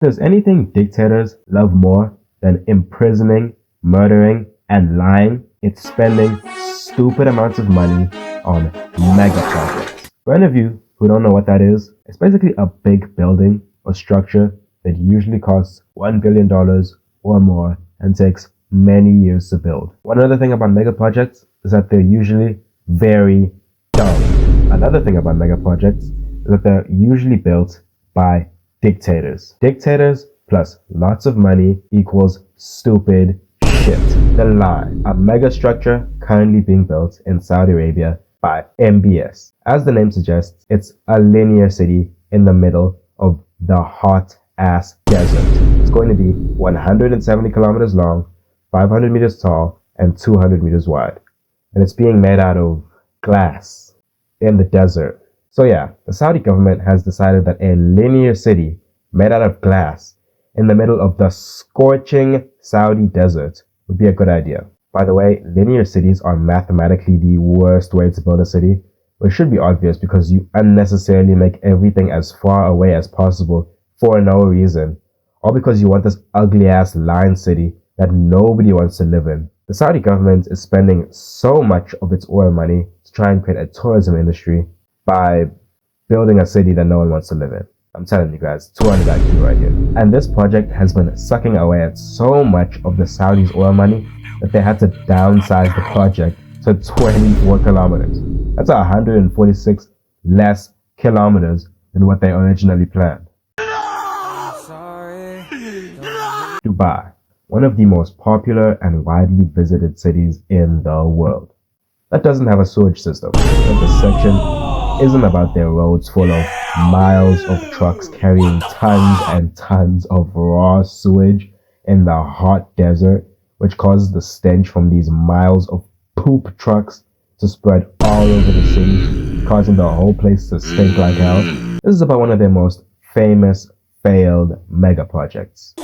Does anything dictators love more than imprisoning, murdering, and lying? It's spending stupid amounts of money on mega projects. For any of you who don't know what that is, it's basically a big building or structure that usually costs $1 billion or more and takes many years to build. One other thing about mega projects is that they're usually very dumb. Another thing about mega projects is that they're usually built by dictators. Dictators plus lots of money equals stupid shit. The Line, a mega structure currently being built in Saudi Arabia by MBS. As the name suggests, it's a linear city in the middle of the hot ass desert. It's going to be 170 kilometers long, 500 meters tall, and 200 meters wide. And it's being made out of glass in the desert. So yeah, the Saudi government has decided that a linear city made out of glass in the middle of the scorching Saudi desert would be a good idea. By the way, linear cities are mathematically the worst way to build a city, which should be obvious because you unnecessarily make everything as far away as possible for no reason, or because you want this ugly ass line city that nobody wants to live in. The Saudi government is spending so much of its oil money to try and create a tourism industry by building a city that no one wants to live in. I'm telling you guys, 200 IQ right here. And this project has been sucking away at so much of the Saudis' oil money that they had to downsize the project to 24 kilometers. That's 146 less kilometers than what they originally planned. Dubai, one of the most popular and widely visited cities in the world. That doesn't have a sewage system, but this section isn't about their roads full of miles of trucks carrying tons and tons of raw sewage in the hot desert, which causes the stench from these miles of poop trucks to spread all over the city, causing the whole place to stink like hell. This is about one of their most famous failed mega projects.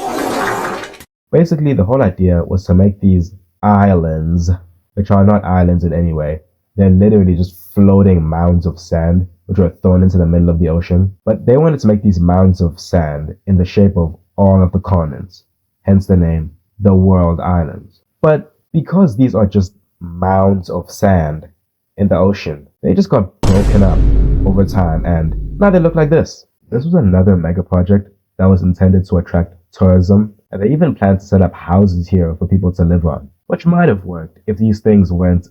Basically, the whole idea was to make these islands, which are not islands in any way. They're literally just floating mounds of sand, which were thrown into the middle of the ocean. But they wanted to make these mounds of sand in the shape of all of the continents, hence the name, the World Islands. But because these are just mounds of sand in the ocean, they just got broken up over time, and now they look like this. This was another mega project that was intended to attract tourism, and they even planned to set up houses here for people to live on, which might have worked if these things weren't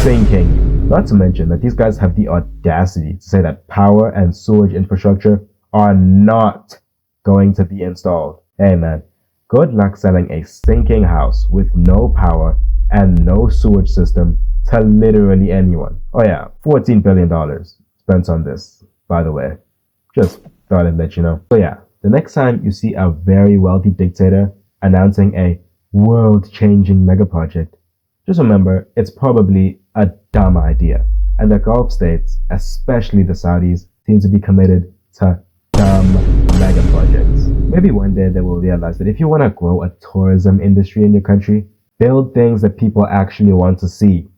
sinking. Not to mention that these guys have the audacity to say that power and sewage infrastructure are not going to be installed. Hey man, good luck selling a sinking house with no power and no sewage system to literally anyone. Oh yeah, $14 billion spent on this, by the way. Just thought I'd let you know. So yeah, the next time you see a very wealthy dictator announcing a world-changing mega project, just remember, it's probably a dumb idea. And the Gulf states, especially the Saudis, seem to be committed to dumb mega projects. Maybe one day they will realize that if you want to grow a tourism industry in your country, build things that people actually want to see.